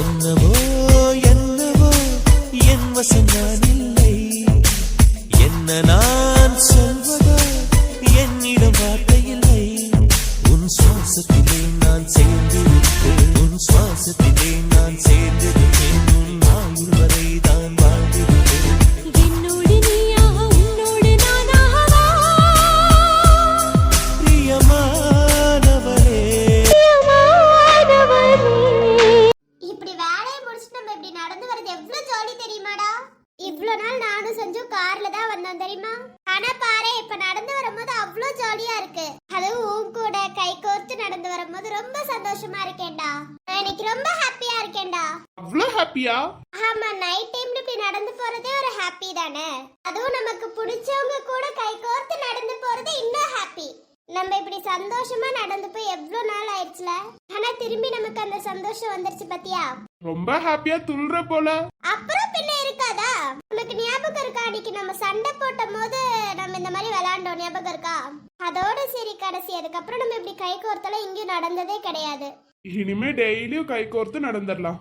என்னவோ என்னவோ என் வசம் நான் இல்லை, என்ன நான் சொல்வதோ என்னிடம் வார்த்தை இல்லை. உன் சுவாசத்திலே நான் சேர்ந்திருப்பேன், உன் சுவாசத்திலே நான் சேர்ந்திருப்பேன், உன் ஆயுள் வரை தான் வாழ்ந்திருப்பேன். என்னோடு நீயாக உன்னோடு நானாகவா பிரியமானவரே. இப்படி வேலையை முடிச்சுட்டு நம்ம இப்படி நடந்து வரது எவ்வளவு ஜாலி தெரியுமாடா? இவ்வளவு நாள் நானும் செஞ்சும் கார்ல தான் வந்தோம் தெரியுமா? ஆனா பாரு இப்ப நடந்து வரும்போது அவ்வளவு ஜாலியா இருக்கு. அதுவும் உன் கூட கை கோர்த்து நடந்து வரும்போது ரொம்ப சந்தோஷமா இருக்கேன்டா. நான் இன்னைக்கு ரொம்ப ஹாப்பியா இருக்கேன்டா. அவ்வளோ ஹாப்பியா? ஆமா, நைட் டைம்ல இப்படி நடந்து போறதே ஒரு ஹாப்பி தானே. அதுவும் நமக்கு பிடிச்சவங்க கூட கை கோர்த்து நடந்து போறது இன்னும் ஹாப்பி. நம்ம இப்படி சந்தோஷமா நடந்து போய் எவ்வளவு நாள் ஆயிடுச்சுல, ஆனா திரும்பி நமக்கு அந்த சந்தோஷம் வந்துருச்சு பாத்தியா? ரொம்ப ஹாப்பியா துள்ளுற போல. அப்புறம் பின்ன இருக்காதா? உனக்கு ஞாபகம் இருக்கா அன்னைக்கு நம்ம சண்டை போட்ட போது நம்ம இந்த மாதிரி விளையாண்டோம், ஞாபகம் இருக்கா? அதோட சரி கடைசி, அதுக்கப்புறம் நம்ம இப்படி கை கோர்த்தெல்லாம் இங்கேயும் நடந்ததே கிடையாது. இனிமே டெய்லியும் கை கோர்த்து நடந்துடலாம்.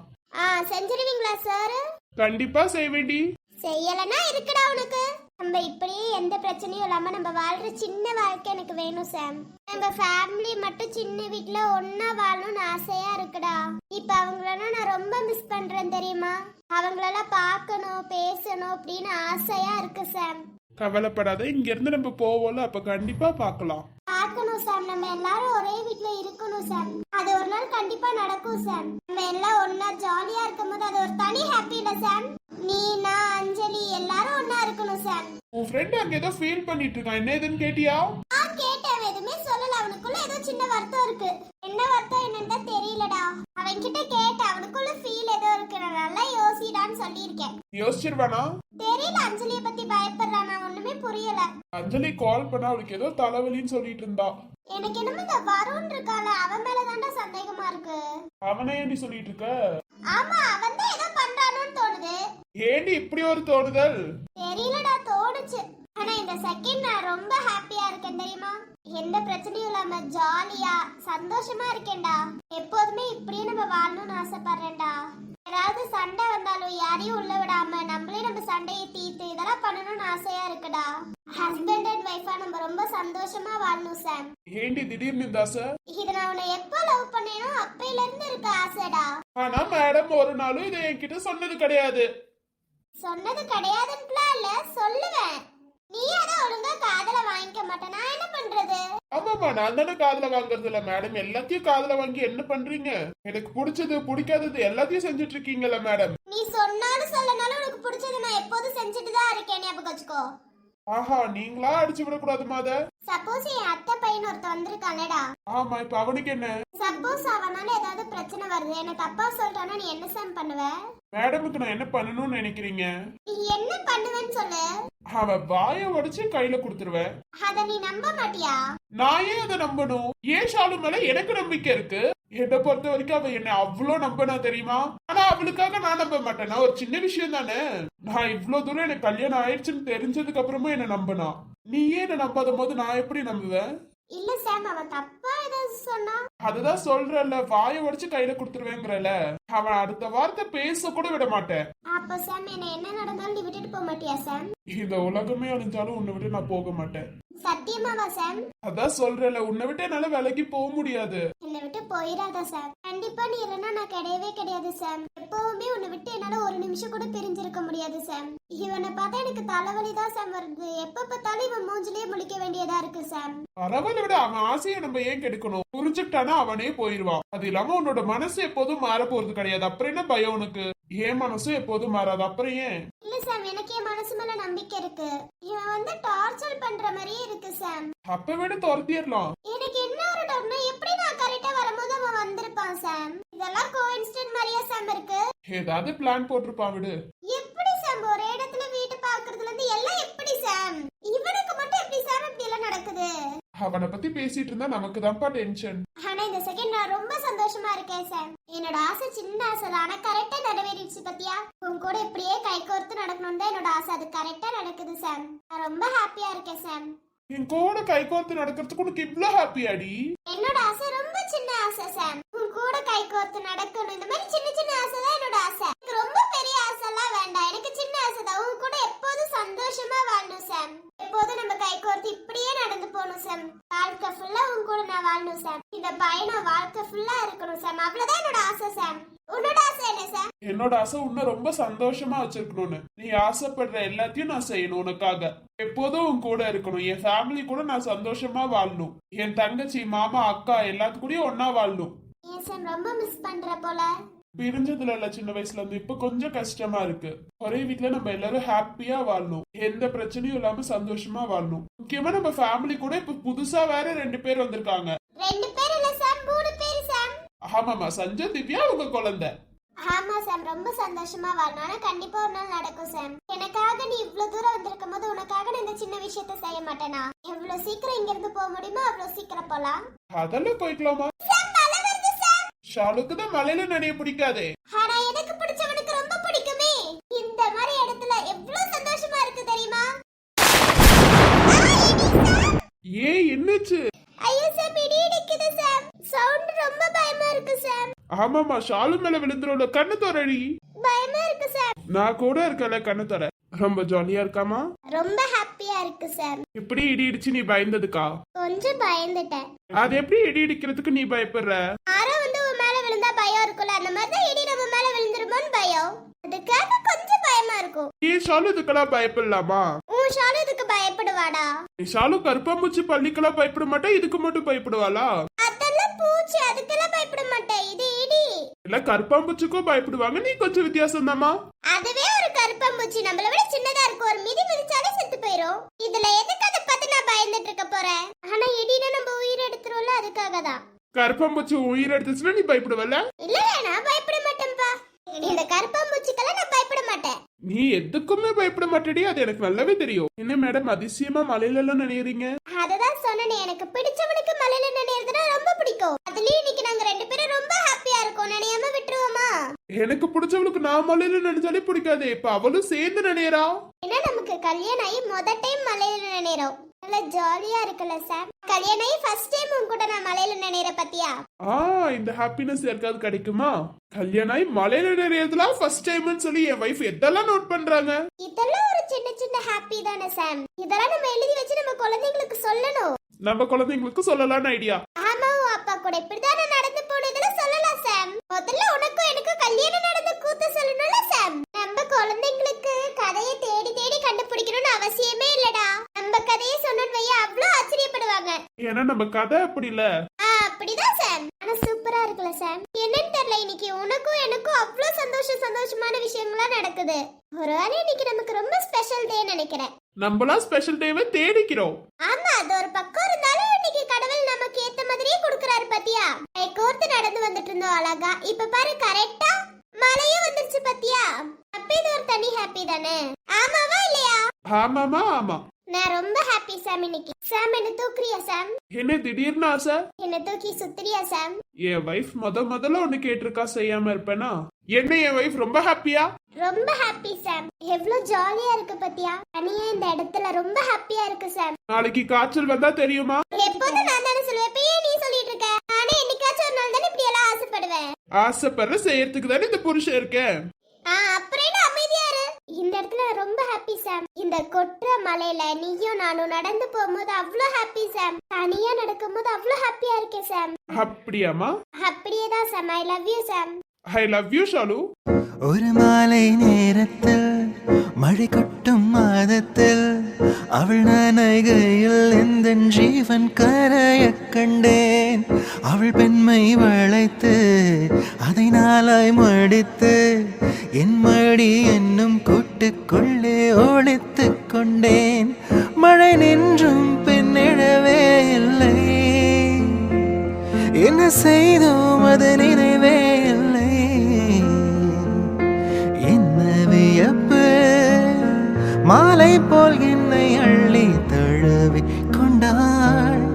செஞ்சிருவீங்களா சார்? கண்டிப்பா செய்வேண்டி. செய்யலன்னா இருக்குடா உனக்கு. நம்ம இப்படியே எந்த பிரச்சனையும் இல்லாம நம்ம வாழ்ற சின்ன வாழ்க்கை எனக்கு வேணும் சாம். நம்ம ஃபேமிலி மட்டும் சின்ன வீட்ல ஒன்னா வாழணும்னு ஆசையா இருக்குடா. இப்ப அவங்களெல்லாம் நான் ரொம்ப மிஸ் பண்றேன் தெரியுமா? அவங்களெல்லாம் பார்க்கணும் பேசணும் அப்படின்னு ஆசையா இருக்கு சாம். கவலைப்படாத, இங்க இருந்து நம்ம போவோம்ல, அப்ப கண்டிப்பா பார்க்கலாம். பார்க்கணும் சாம், நம்ம எல்லாரும் ஒரே வீட்ல இருக்கணும் சாம். அது ஒரு நாள் கண்டிப்பா நடக்கும் சாம். நம்ம எல்லாம் ஒன்னா ஜாலியா இருக்கும்போது அது ஒரு தனி ஹாப்பி இல்ல சாம்? நீ நான் அஞ்சலி எல்லாரும் ஒன்னா இருக்கணும் சாம். உன் ஃப்ரெண்ட் அங்க ஏதோ ஃபீல் பண்ணிட்டு இருக்கான், என்ன ஏதுன்னு கேட்டியா? கேட்டேன், எதுவுமே சொல்லல. அவனுக்குள்ள ஏதோ சின்ன வருத்தம் இருக்கு. என்ன வருத்தம் என்னன்னு தெரியலடா. அவன் கிட்ட கேட்டேன், அவனுக்குள்ள ஃபீல் ஏதோ இருக்கு. நான் நல்லா யோசிடான்னு சொல்லியிருக்கேன். யோசிச்சிருவானா? தெரியல, அஞ்சலிய பத்தி பயப்படுறானா ஒண்ணுமே புரியல. அஞ்சலி கால் பண்ண அவளுக்கு ஏதோ தலைவலின்னு சொல்லிட்டு இருந்தா. எனக்கு என்னமோ இந்த வருண் இருக்கால அவன் மேலதான்டா சந்தேகமா இருக்கு. அவனை ஏண்டி சொல்லிட்டு இருக்க? ஆமா, அவன் தான் ஏதோ பண்றானோன்னு தோணுது. ஏண்டி இப்படி ஒரு தோணுதல்? தெரியலடா, தோணுச்சு. ஆனா இந்த செகண்ட் நான் ரொம்ப ஹாப்பியா இருக்கேன் தெரியுமா? எந்த பிரச்சனையும் இல்லாம ஜாலியா சந்தோஷமா இருக்கேன்டா. எப்போதுமே இப்படியே நம்ம வாழணும்னு ஆசைப்படுறேன்டா. ஏதாவது சண்டை வந்தாலும் யாரையும் உள்ள விடாம நம்மளே நம்ம சண்டையை தீர்த்து இதெல்லாம் பண்ணணும்னு ஆசையா இருக்குடா. ஹஸ்பண்ட் அண்ட் ஒய்ஃபா நம்ம ரொம்ப சந்தோஷமா வாழணும் சாம். ஏண்டி திடீர்னு இந்த ஆசை? இது நான் உன்னை எப்போ லவ் பண்ணேனோ அப்பையில இருந்து இருக்க ஆசைடா. ஆனா மேடம் ஒரு நாளும் இதை என்கிட்ட சொன்னது கிடையாது. சொன்னது கிடையாதுன்னு இல்ல, சொல்லுவேன். நீ அத ஒழுங்கா காதல வாங்கிக்க மாட்டேன், நான் என்ன பண்றது? ஆமாமா, நான் தானே காதுல வாங்குறது இல்ல மேடம். எல்லாத்தையும் காதுல வாங்கி என்ன பண்றீங்க? எனக்கு பிடிச்சது பிடிக்காதது எல்லாத்தையும் செஞ்சுட்டு இருக்கீங்கல்ல மேடம். நீ சொன்னாலும் சொல்லனாலும் உனக்கு பிடிச்சது நான் எப்போதும் செஞ்சுட்டு தான் இருக்கேன், ஞாபகம் வச்சுக்கோ. ஆஹா, நீங்களா அடிச்சு விட கூடாது மாத. சப்போஸ் என் அத்தை பையன் ஒருத்த வந்திருக்கானேடா. ஆமா, இப்ப அவனுக்கு என்ன? சப்போஸ் அவனால ஏதாவது பிரச்சனை வருது, எனக்கு தப்பா சொல்றானா நீ என்ன சாம் பண்ணுவ? மேடமுக்கு நான் என்ன பண்ணணும்னு நினைக்கிறீங்க? நீ என்ன பண்ணுவேன்னு சொல்லு. அவ வாய உடைச்சு கையில குடுத்துருவேன். அத நீ நம்ப மாட்டியா? நான் ஏன் அதை நம்பணும்? ஏன் ஷாலு மேல எனக்கு நம்பிக்கை இருக்கு. என்னை பொறுத்த வரைக்கும் அவ என்ன அவ்வளோ நம்பினா தெரியுமா? ஆனா அவளுக்காக நான் நம்ப மாட்டேனா? ஒரு சின்ன விஷயம் தானே. நான் இவ்வளவு தூரம் எனக்கு கல்யாணம் ஆயிடுச்சுன்னு தெரிஞ்சதுக்கு அப்புறமா என்ன நம்பினா. நீ ஏன் என்ன நம்பாத போது நான் எப்படி நம்புவேன்? இல்ல சாம், அவன் தப்பா ஏதாவது சொன்னா? அதுதான் சொல்றல, வாய உடைச்சு கையில குடுத்துருவேங்கறல. அவன் அடுத்த வார்த்தை பேச கூட விட மாட்டேன். அப்ப சாம் என்ன நடந்தாலும் நீ விட்டுட்டு போக மாட்டியா சாம்? இந்த உலகமே அழிஞ்சாலும் உன்னை விட்டு நான் போக மாட்டேன். சத்தியமாவா சாம்? அதான் சொல்றல, உன்னை விட்டு என்னால விலகி போக முடியாது. என்னை விட்டு போயிடாத சாம். கண்டிப்பா நீ இல்லைன்னா நான் கிடையவே கிடையாது சாம். எப்பவுமே உன்னை விட்டு என்னால ஒரு நிமிஷம் கூட பிரிஞ்சிருக்க முடியாது சாம். இவனை பார்த்தா எனக்கு தலைவலி தான் சாம் வருது. எப்ப பார்த்தாலும் இவன் மூஞ்சிலேயே முழிக்க வேண்டியதா இருக்கு சாம். பரவாயில்ல விட, அவன் ஆசையை நம்ம ஏன் கெடுக்கணும்? புரிஞ்சுக்கிட்டானா அவனே போயிருவான். அது இல்லாம உன்னோட மனசு எப்போதும் மாற போறது கிடையாது. அப்புறம் என்ன பயம் உனக்கு? ஏன் மனசும் எப்போதும் மாறாது, அப்புறம் ஏன்? இல்ல சாம், எனக்கு என் மனசு மேல நம்பிக்கை இருக்கு. இவன் வந்து டார்ச்சர் பண்ற மாதிரியே இருக்கு சாம். அப்ப விட துரத்திடலாம். எனக்கு என்ன ஒரு டவுட்னா, எப்படி நான் கரெக்டா வரும்போது அவன் வந்திருப்பான் சாம்? இதெல்லாம் கோஇன்சிடென்ட் மாதிரியா சாம் இருக்கு? ஏதாவது பிளான் போட்டிருப்பான் விடு. எப்படி சாம் ஒரே இடத்துல வீட்டு பாக்குறதுல இருந்து எல்லாம் எப்படி சாம்? இவனுக்கு மட்டும் எப்படி சாம் இப்படி எல்லாம் நடக்குது? அவனை பத்தி பேசிட்டு இருந்தா நமக்கு தான்ப்பா டென்ஷன். ஆனா இந்த செகண்ட் நான் ரொம்ப சந்தோஷமா இருக்கேன் சாம். என்னோட ஆசை சின்ன ஆசை தான், ஆனா கரெக்டா நிறைவேறிடுச்சு பத்தியா? உன் கூட இப்படியே கை கோர்த்து நடக்கணும்னு தான் என்னோட ஆசை. அது கரெக்டா நடக்குது சாம். நான் ரொம்ப ஹாப்பியா இருக்கேன் சாம். என் கூட கை கோர்த்து நடக்கிறதுக்கு உனக்கு இவ்வளவு ஹாப்பியாடி? என்னோட ஆசை ரொம்ப சின்ன ஆசை சாம். உன் கூட கை கோர்த்து நடக்கணும், இந்த மாதிரி சின்ன சின்ன ஆசை தான் பையனை வாழ்க்கை ஃபுல்லா இருக்கணும் சாம். அவ்வளவுதான் என்னோட ஆசை சாம். உன்னோட ஆசை என்ன சாம்? என்னோட ஆசை உன்னை ரொம்ப சந்தோஷமா வச்சிருக்கணும்னு. நீ ஆசைப்படுற எல்லாத்தையும் நான் செய்யணும் உனக்காக. எப்போதும் உன் கூட இருக்கணும். என் ஃபேமிலி கூட நான் சந்தோஷமா வாழணும். என் தங்கச்சி, மாமா, அக்கா எல்லாத்து கூடயும் ஒன்னா வாழணும். ஏன் சாம் ரொம்ப மிஸ் பண்ற போல? பிரிஞ்சதுல இல்ல சின்ன வயசுல இருந்து இப்ப கொஞ்சம் கஷ்டமா இருக்கு. ஒரே வீட்டுல நம்ம எல்லாரும் ஹாப்பியா வாழணும். எந்த பிரச்சனையும் இல்லாம சந்தோஷமா வாழணும். முக்கியமா நம்ம ஃபேமிலி கூட இப்ப புதுசா வேற 2 பேர் வந்திருக்காங்க. 2 பேர் இல்ல சாம், 3 பேர் சாம். ஆமாமா, சஞ்சய், திவ்யா உங்க குழந்தை. ஆமா சாம், ரொம்ப சந்தோஷமா வாழணும். ஆனா கண்டிப்பா ஒரு நாள் நடக்கும் சாம். எனக்காக நீ இவ்வளவு தூரம் வந்திருக்கும் போது உனக்காக நான் இந்த சின்ன விஷயத்த செய்ய மாட்டேனா? எவ்வளவு சீக்கிரம் இங்க இருந்து போக முடியுமோ அவ்வளவு சீக்கிரம் போலாம். அதெல்லாம் போய்க்கலாமா? சாம், மழை வருது சாம். ஷாலுக்கு தான் மலையில நனைய பிடிக்காதே. ஆனா எனக்கு பிடிச்சவனுக்கு ரொம்ப பிடிக்குமே. இந்த மாதிரி இடத்துல எவ்வளவு சந்தோஷமா இருக்கு தெரியுமா? ஏய், என்னாச்சு? ஐயோ சாம், இடி இடிக்குது சாம். சவுண்ட் ரொம்ப பயமா இருக்கு சாம். ஆமாமா, ஷாலு மேல விழுந்துரும்ல. கண்ணு தோறடி. பயமா இருக்கு சாம். நான் கூட இருக்கல, கண்ணு தோற. ரொம்ப ஜாலியா இருக்காமா? ரொம்ப ஹாப்பியா இருக்கு சாம். எப்படி இடி இடிச்சு நீ பயந்ததுக்கா? கொஞ்சம் பயந்துட்டேன். அது எப்படி இடி இடிக்கிறதுக்கு நீ பயப்படுற? ஆரோ வந்து உன் மேல விழுந்தா பயம் இருக்கும்ல, அந்த மாதிரி தான் இடி நம்ம மேல விழுந்துருமோன்னு பயம். அதுக்காக கொஞ்சம் பயமா இருக்கும். ஏன் ஷாலு இதுக்கெல்லாம் பயப்படலாமா? உன் ஷாலு இதுக்கு பயப்படுவாடா? ஷாலு கருப்பாம்பூச்சி பள்ளிக்கெல்லாம் பயப்பட மாட்டா, இதுக்கு மட்டும் பயப்படுவாளா? அதெல்லாம் பூச்சி, அதுக்கெல்லாம் பயப்பட மாட்டேன். இது இடி. இல்ல, கருப்பாம்பூச்சிக்கும் பயப்படுவாங்க. நீ கொஞ்சம் வித்தியாசம் தாமா. அதுவே ஒரு கருப்பாம்பூச்சி நம்மள விட சின்னதா இருக்கும். ஒரு மிதி மிதிச்சாலே செத்து போயிரும். இதுல எதுக்கு அதை பார்த்து நான் பயந்துட்டு இருக்க போறேன்? ஆனா இடினா நம்ம உயிர் எடுத்துருவோம்ல, அதுக்காக தான். கருப்பாம்பூச்சி உயிர் எடுத்துச்சுன்னா நீ பயப்படுவல? இல்ல, நான் பயப்பட மாட்டேன்ப்பா. இந்த கருப்பாம்பூச்சிக்கெல்லாம் நான் பயப்பட மாட்டேன். நீ எதுக்குமே பயப்பட மாட்டேடி, அது எனக்கு நல்லாவே தெரியும். என்ன மேடம், அதிசயமா மலையில எல்லாம் நினைறீங்க? அததான் சொன்னேனே, எனக்கு பிடிச்சவனுக்கு மலையில நினைறதுனா ரொம்ப பிடிக்கும். அதுலயும் இன்னைக்கு நாங்க 2 பேரும் ரொம்ப ஹாப்பியா இருக்கோம். நினையாம விட்டுருவோமா? எனக்கு பிடிச்சவளுக்கு நான் மலையில நினைச்சாலே பிடிக்காதே. இப்ப அவளும் சேர்ந்து நினைறா. ஏன்னா நமக்கு கல்யாணம் ஆகி முதல் டைம் மலையில நினைறோம். நல்லா ஜாலியா இருக்குல்ல சார்? கல்யாணம் ஆகி ஃபர்ஸ்ட் டைம் உன் கூட நான் மலையில நினைற பத்தியா? இந்த ஹாப்பினஸ் யாருக்காவது கிடைக்குமா? கல்யாணம் ஆகி மலையில நிறையதுலாம் ஃபர்ஸ்ட் டைம்னு சொல்லி என் வைஃப் எதெல்லாம் நோட் பண்றாங்க. இதெல்லாம் ஒரு சின்ன சின்ன ஹாப்பி தானே சாம்? இதெல்லாம் நம்ம எழுதி வச்சு நம்ம குழந்தைங்களுக்கு சொல்லணும். நம்ம குழந்தைங்களுக்கு சொல்லலாம்னு ஐடியா. ஆமா, உன் அப்பா கூட இப்படிதானே நடந்து போனதெல்லாம் சொல்லலாம் சாம். முதல்ல உனக்கும் எனக்கும் கல்யாணம் நடந்த கூத்து சொல்லணும்ல சாம்? நம்ம குழந்தைங்களுக்கு கதையை தேடி தேடி கண்டுபிடிக்கணும்னு அவசியமே இல்லடா. நம்ம கதையை சொன்னோன்னு வையா, அவ்வளவு ஆச்சரியப்படுவாங்க. ஏன்னா நம்ம கதை அப்படி இல்ல. அப்படிதான் சாம். ஆனா சூப்பரா இருக்குல்ல சாம்? என்னன்னு தெரியல, இன்னைக்கு உனக்கும் எனக்கும் அவ்வளவு சந்தோஷமான விஷயங்களா நடக்குது. ஒருவேளை இன்னைக்கு நமக்கு ரொம்ப ஸ்பெஷல் டே நினைக்கிறேன். நம்மளாம் ஸ்பெஷல் டேவை தேடிக்கிறோம். ஆமா, அது ஒரு பக்கம் இருந்தாலும் இன்னைக்கு கடவுள் நமக்கு ஏத்த மாதிரியே கொடுக்கறாரு பாத்தியா? கை கோர்த்து நடந்து வந்துட்டு இருந்தோம் அழகா. இப்ப பாரு, கரெக்டா மழையும் வந்துருச்சு பாத்தியா? அப்ப இது ஒரு தனி ஹாப்பி தானே? ஆமாவா இல்லையா? ஆமாமா, ஆமா. நான் ரொம்ப ஹாப்பி சாம் இன்னைக்கு. சாம், என்ன தூக்குறியா சாம்? என்ன திடீர்னு ஆசை? என்ன தூக்கி சுத்துறியா சாம்? என் வைஃப் முதல்ல ஒண்ணு கேட்டிருக்கா, செய்யாம இருப்பேனா? என்ன என் வைஃப் ரொம்ப ஹாப்பியா? ரொம்ப ஹாப்பி சாம். எவ்வளவு ஜாலியா இருக்கு பாத்தியா? தனியா இந்த இடத்துல ரொம்ப ஹாப்பியா இருக்கு சாம். நாளைக்கு காய்ச்சல் வந்தா தெரியுமா? எப்போதும் நான் தானே சொல்லுவேன், இப்ப ஏன் நீ சொல்லிட்டு இருக்க? நானே என்னைக்காச்சும் ஒரு நாள் தானே இப்படி எல்லாம் ஆசைப்படுவேன். ஆசைப்படுற செய்யறதுக்கு தானே இந்த புருஷன் இருக்கேன். அப்புறம் என்ன அமைதியா இரு. இந்த இடத்துல ரொம்ப ஹாப்பி சாம். இந்த கொற்ற மலையில நீயும் நானும் நடந்து போகும்போது அவ்வளவு ஹாப்பி சாம். தனியா நடக்கும்போது அவ்வளவு ஹாப்பியா இருக்கேன் சாம். அப்படியாமா? அப்படியேதான் Sam. I love you Sam. I love you Shalu. ஒரு மாலை நேரத்தில் மழை கொட்டும் மாதத்தில் அவள் நனைகையில் எந்த ஜீவன் கரைய கண்டேன். அவள் பெண்மை வளைத்து அதை நாளாய் மடித்து என் மடி என்னும் கூட்டுக்குள்ளே ஒளித்து கொண்டேன். மழை நின்றும் பின்னிடவே இல்லை, என்ன செய்தோம் அது நினைவே இல்லை. என்ன வியப்பு, மாலை போல் என்னை அள்ளி தழுவி கொண்டாள்.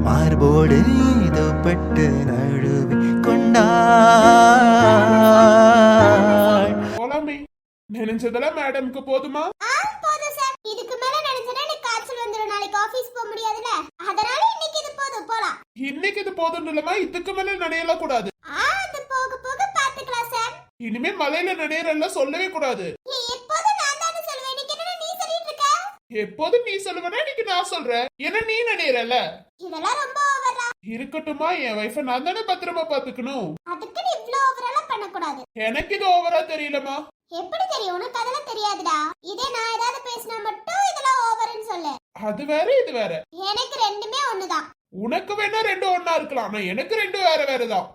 மார்போடு ஏதோ பட்டு நழுவி கொண்டாள். போலாமே. நினைச்சதெல்லாம் மேடம்க்கு போதுமா? போதும் சார். இதுக்கு மேல நினைச்சா எனக்கு காய்ச்சல் வந்துடும். நாளைக்கு ஆபீஸ் போக முடியாதுல, அதனால இன்னைக்கு இது போதும், போலாம். இன்னைக்கு இது போதும் இல்லமா? இதுக்கு மேல நனையலாம் கூடாது. அது போக போக பாத்துக்கலாம் சார். இனிமே மலையில நனையறெல்லாம் சொல்லவே கூடாது. எப்போதும் நான் தானே சொல்லுவேன், இன்னைக்கு என்ன நீ சொல்லிட்டு இருக்க? எப்போதும் நீ சொல்லுவனா, இன்னைக்கு நான் சொல்றேன். ஏன்னா நீ நனையறல. இதெல்லாம் ரொம்ப ஓவரா. இருக்கட்டுமா, என் வைஃப நான் தானே பத்திரமா பாத்துக்கணும். அதுக்கு நீ இவ்ளோ ஓவராலா பண்ணக்கூடாது. எனக்கு இது ஓவரா தெரியலமா. எப்படி தெரியும்? உனக்கு அதெல்லாம் தெரியாதுடா. இதே நான் ஏதாவது பேசினா மட்டும் இதெல்லாம் ஓவர்னு சொல்லு. அது வேற இது வேற. எனக்கு ரெண்டுமே ஒண்ணுதான். உனக்கு வேணா ரெண்டு ஒண்ணா இருக்கலாம், ஆனா எனக்கு ரெண்டு வேற வேறதான்.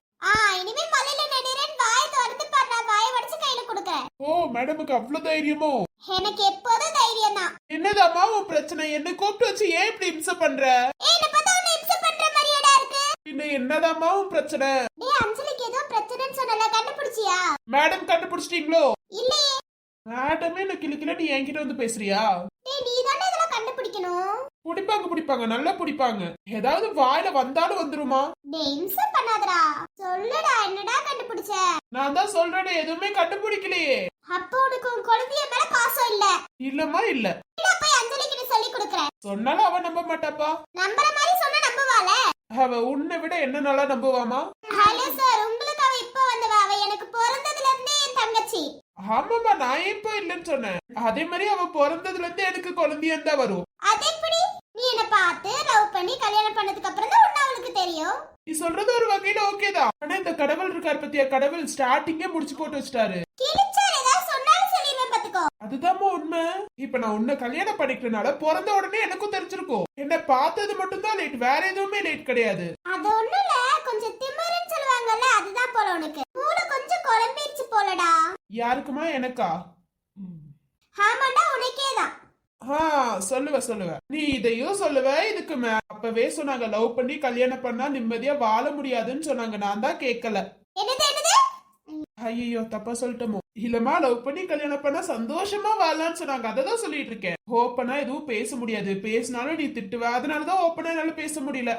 இனிமே மலையில நடிறேன் வாய் திறந்து பாடுறா, வாய் வடிச்சு கையில கொடுக்கறேன். ஓ மேடமுக்கு அவ்வளவு தைரியமோ? எனக்கு எப்போதும் தைரியம் தான். என்னதாம்மா உன் பிரச்சனை? என்ன கூப்பிட்டு வச்சு ஏன் இப்படி இம்சை பண்ற? என்ன பார்த்தா உன்னை இம்சை பண்ற மாதிரியாடா இருக்கு. பின்ன என்னதாம்மா உன் பிரச்சனை? டேய் அஞ்சலிக்கு ஏதோ பிரச்சனைன்னு சொன்னல, கண்டுபிடிச்சியா? மேடம் கண்டுபிடிச்சிட்டீங்களோ? இல்லையே. மேடமே என்ன கிளிக்கல, நீ என்கிட்ட வந்து பேசுறியா? டேய் நீ தானே இதெல்லாம் கண்டுபிடிக்கணும். பிடிப்பாங்க நல்லா பிடிப்பாங்க. ஏதாவது வாயில வந்தாலும் வந்துருமா? டேய் இம்சை பண்ணாதடா. சொல்லுடா என்னடா கண்டுபிடிச்ச? நான் தான் சொல்றேன், எதுவுமே கண்டுபிடிக்கலையே. அப்போ உனக்கு உன் குழந்தைய மேல பாசம் இல்ல. இல்லம்மா இல்ல. நான் போய் அஞ்சலிக்கு நீ சொல்லி கொடுக்கறேன். சொன்னாலும் அவ நம்ப மாட்டாப்பா. நம்பற மாதிரி சொன்னா நம்புவாள? அவ உன்னை விட என்ன நல்லா நம்புவாமா? ஹலோ சார், உங்களுக்கு அவ இப்ப வந்தவ. அவ எனக்கு பிறந்ததுல இருந்தே என் தங்கச்சி. ஆமாமா, நான் இப்போ இல்லைன்னு சொன்னேன். அதே மாதிரி அவ பிறந்ததுல இருந்து எனக்கு குழந்தையா தான் வரும். அது எப்படி? நீ என்ன பார்த்து லவ் பண்ணி கல்யாணம் பண்ணதுக்கு அப்புறம் தான் உன்ன அவளுக்கு தெரியும். நீ சொல்றது ஒரு வகையில ஓகே தான். ஆனா இந்த கடவுள் இருக்கார் பத்தியா, கடவுள் ஸ்டார்டிங்கே முடிச்சு போட்டு வச்சிட்டாரு. கிழிச்சார் ஏதாவது சொன்னாலும் சொல்லிடுவேன் பாத்துக்கோ. அதுதாம்மா உண்மை. இப்ப நான் உன்னை கல்யாணம் பண்ணிக்கிறனால பிறந்த உடனே எனக்கும் தெரிஞ்சிருக்கும். என்ன பார்த்தது மட்டும்தான் லேட், வேற எதுவுமே லேட் கிடையாது. அது ஒண்ணும் இல்ல, கொஞ்சம் திமிருன்னு சொல்லுவாங்கல்ல, அதுதான் போல உனக்கு. மூளை கொஞ்சம் குழம்பிடுச்சு போலடா. யாருக்குமா? எனக்கா? ஆமாண்டா உனக்கேதான். சொல்லுவ. நீ இதையும் சொல்லுவ. இதுக்கு அப்பவே சொன்னாங்க லவ் பண்ணி கல்யாணம் பண்ணா நிம்மதியா வாழ முடியாதுன்னு சொன்னாங்க. நான் தான் கேட்கல. என்னது? ஐயோ தப்பா சொல்லிட்டோமோ? இல்லமா, லவ் பண்ணி கல்யாணம் பண்ணா சந்தோஷமா வாழலாம்னு சொன்னாங்க. அததான் சொல்லிட்டு இருக்கேன். ஓப்பனா எதுவும் பேச முடியாது, பேசினாலும் நீ திட்டுவ. அதனாலதான் ஓப்பனா என்னால பேச முடியல.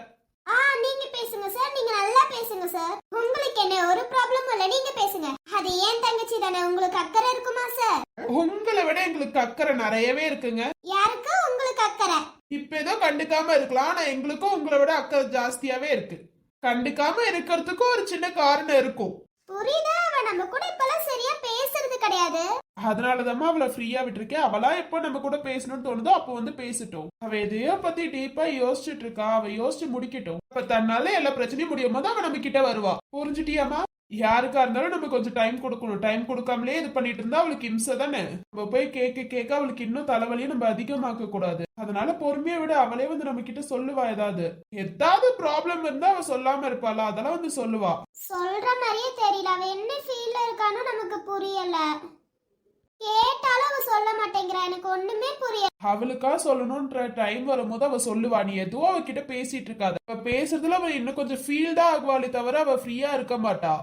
நீங்க பேசுங்க சார், நீங்க நல்லா பேசுங்க சார். உங்களுக்கு என்ன ஒரு ப்ராப்ளமும் இல்ல, நீங்க பேசுங்க. அது ஏன் தங்கச்சி தானே, உங்களுக்கு அக்கறை இருக்குமா சார்? உங்களை விட எங்களுக்கு அக்கறை நிறையவே இருக்குங்க. யாருக்கு உங்களுக்கு அக்கறை? இப்ப ஏதோ கண்டுக்காம இருக்கலாம், ஆனா எங்களுக்கும் உங்களை விட அக்கறை ஜாஸ்தியாவே இருக்கு. கண்டுக்காம இருக்கிறதுக்கும் ஒரு சின்ன காரணம் இருக்கும். புரியுதா? அவ நம்ம கூட இப்பெல்லாம் சரியா பேசுறது கிடையாது. அதனாலதான் அவளை ஃப்ரீயா விட்டுருக்கேன். அவளா எப்போ நம்ம கூட பேசணும்னு தோணுதோ அப்போ வந்து பேசிட்டோம். அவ எதையோ பத்தி டீப்பா யோசிச்சுட்டு இருக்கா. அவ யோசிச்சு முடிக்கட்டும். அப்ப தன்னால எல்லா பிரச்சனையும் முடியும் போது அவ நம்ம கிட்ட வருவா. புரிஞ்சுட்டியாமா? யாருக்கா இருந்தாலும் நம்ம கொஞ்சம் டைம் கொடுக்கணும். டைம் கொடுக்காமலே இது பண்ணிட்டு இருந்தா அவளுக்கு இம்சை தானே. நம்ம போய் கேட்க அவளுக்கு இன்னும் தலைவலியை நம்ம அதிகமாக்க கூடாது. அதனால பொறுமையை விட அவளே வந்து நம்ம கிட்ட சொல்லுவா. ஏதாவது ப்ராப்ளம் இருந்தா அவ சொல்லாம இருப்பாளா, அதெல்லாம் வந்து சொல்லுவா. சொல்ற மாதிரியே தெரியல. அவ என்ன ஃபீல்ல இருக்கானோ நமக்கு புரியல. கேட்டாலும் அவ சொல்ல மாட்டேங்கிறா. எனக்கு ஒண்ணுமே புரியல. அவளுக்கா சொல்லணும்ன்ற டைம் வரும்போது அவ சொல்லுவா. நீ எதுவும் அவகிட்ட பேசிட்டு இருக்காத. அவ பேசுறதுல அவ இன்னும் கொஞ்சம் ஃபீல்டா ஆகுவாளே தவிர அவ ஃப்ரீயா இருக்க மாட்டா.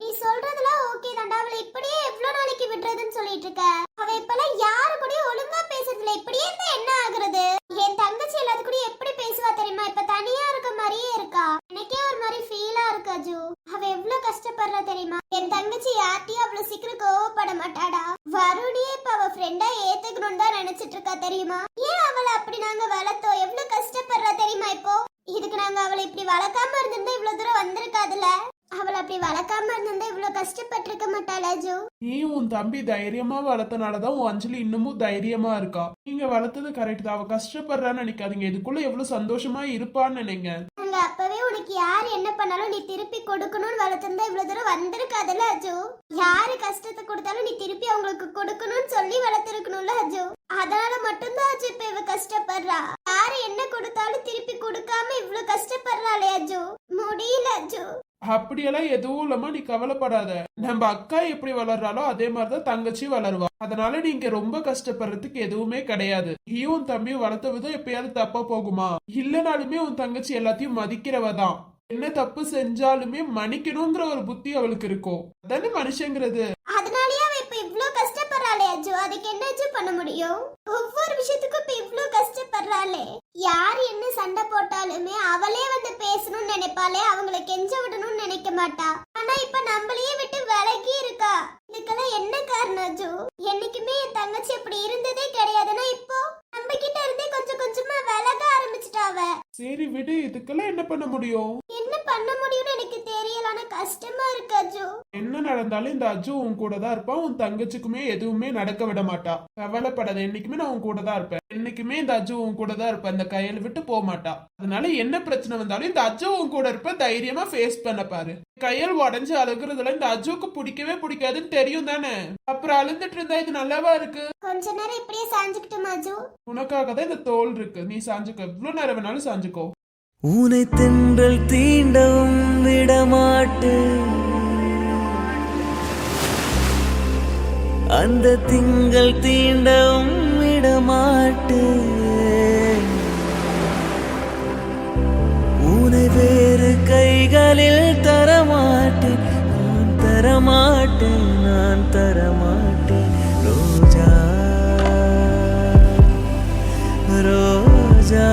நீ சொல்றதெல்லாம் ஓகே தான்டா. அவளை இப்படியே எவ்வளவு நாளைக்கு விட்டுறதுன்னு சொல்லிட்டு இருக்க? அவ இப்பெல்லாம் யாரு கூடயும் ஒழுங்கா பேசுறதுல. இப்படியே இருந்தா என்ன ஆகுறது? என் தங்கச்சி எல்லாத்து கூடயும் எப்படி பேசுவா தெரியுமா? இப்ப தனியா இருக்க மாதிரியே இருக்கா. எனக்கே ஒரு மாதிரி ஃபீலா இருக்கு அஜு. அவ எவ்வளவு கஷ்டப்படுறா தெரியுமா? என் தங்கச்சி யார்ட்டையும் அவ்வளவு சீக்கிரம் கோவப்பட மாட்டாடா. வருணியே இப்ப அவ ஃப்ரெண்டா ஏத்துக்கணும்னு தான் நினைச்சிட்டு இருக்கா தெரியுமா? ஏன் அவளை அப்படி நாங்க வளர்த்தோம்? எவ்வளவு கஷ்டப்படுறா தெரியுமா? இப்போ இதுக்கு நாங்க அவளை இப்படி வளர்க்காம இருந்திருந்தா இவ்வளவு தூரம் வந்திருக்காதுல. அவளை அப்படி வளர்க்காம இருந்தா இவ்வளவு கஷ்டப்பட்டிருக்க மாட்டாளா ஜோ? நீ உன் தம்பி தைரியமா வளர்த்தனாலதான் உன் அஞ்சலி இன்னமும் தைரியமா இருக்கா. நீங்க வளர்த்தது கரெக்ட் தான். அவ கஷ்டப்படுறான்னு நினைக்காதீங்க. இதுக்குள்ள எவ்வளவு சந்தோஷமா இருப்பான்னு நினைங்க. நாங்க அப்பவே உனக்கு யார் என்ன பண்ணாலும் நீ திருப்பி கொடுக்கணும்னு வளர்த்திருந்தா இவ்வளவு தூரம் வந்திருக்காதுல்ல அஜு. யாரு கஷ்டத்தை கொடுத்தாலும் நீ திருப்பி அவங்களுக்கு கொடுக்கணும்னு சொல்லி வளர்த்திருக்கணும்ல அஜு. அதனால மட்டும்தான் அஜு இப்ப இவ கஷ்டப்படுறா. யாரு என்ன கொடுத்தாலும் திருப்பி கொடுக்காம இவ்வளவு கஷ்டப்படுறாளே அஜு. முடியல அஜு. அப்படியெல்லாம் எதுவும் இல்லாம நீ கவலைப்படாத. நம்ம அக்கா எப்படி வளர்றாலோ அதே மாதிரிதான் தங்கச்சி வளருவா. அதனால நீங்க ரொம்ப கஷ்டப்படுறதுக்கு எதுவுமே கிடையாது. நீயும் உன் தம்பியும் வளர்த்த விதம் எப்பயாவது தப்பா போகுமா? இல்லனாலுமே உன் தங்கச்சி எல்லாத்தையும் மதிக்கிறவதான். என்ன தப்பு செஞ்சாலுமே மன்னிக்கணுங்கிற ஒரு புத்தி அவளுக்கு இருக்கும். அதானே மனுஷங்கிறது. அதனாலயே அவ இப்ப இவ்ளோ கஷ்டப்படுறாளே அஜு. அதுக்கு என்ன அஜு பண்ண முடியும்? ஒவ்வொரு விஷயத்துக்கும் இப்ப இவ்ளோ கஷ்டப்படுறாளே. யார் என்ன சண்டை போட்டாலுமே அவளே வந்து பேசணும்னு நினைப்பாளே, அவங்களை கெஞ்ச விடணும்னு நினைக்க மாட்டா. ஆனா இப்ப நம்மளையே விட்டு விலகி இருக்கா. இதுக்கெல்லாம் என்ன காரணம் அஜு? என்னைக்குமே என் தங்கச்சி அப்படி இருந்ததே கிடையாதுன்னா இப்போ நம்ம கிட்ட இருந்தே கொஞ்சம் கொஞ்சமா விலக ஆரம்பிச்சிட்டாவ. சரி விடு, இதுக்கெல்லாம் என்ன பண்ண முடியும்? என்ன பண்ண முடியும்னு எனக்கு தெரியல. ஆனா கஷ்டமா இருக்கு அஜு. என்ன நடந்தாலும் இந்த அஜு உன் கூட தான் இருப்பான். உன் தங்கச்சிக்குமே எதுவுமே நடக்க விட மாட்டா. கவலைப்படாத, என்னைக்குமே நான் உன் கூட தான் இருப்பேன். என்னைக்குமே இந்த அஜு உன் கூட தான் இருப்பேன். இந்த கையில விட்டு போக மாட்டா. அதனால என்ன பிரச்சனை வந்தாலும் இந்த அஜு உன் கூட இருப்ப. தைரியமா ஃபேஸ் பண்ண பாரு. கையல் உடஞ்சு அழுகுறதுல இந்த அஜுக்கு பிடிக்கவே பிடிக்காதுன்னு தெரியும் தானே. அப்புறம் அழுந்துட்டு இருந்தா இது நல்லாவா இருக்கு? கொஞ்ச நேரம் இப்படியே சாஞ்சுக்கிட்டோம் அஜு. உனக்காக தான் இந்த தோல் இருக்கு. நீ சாஞ்சுக்கோ, எவ்வளவு நேரம் வேணாலும் சாஞ்சுக்கோ. உனை தென்றல் தீண்டவும் விடமாட்டேன், அந்த திங்கள் தீண்டவும் விடமாட்டேன், உனை வேறு கைகளில் தரமாட்டேன், நான் தரமாட்டேன், நான் தரமாட்டேன். ரோஜா ரோஜா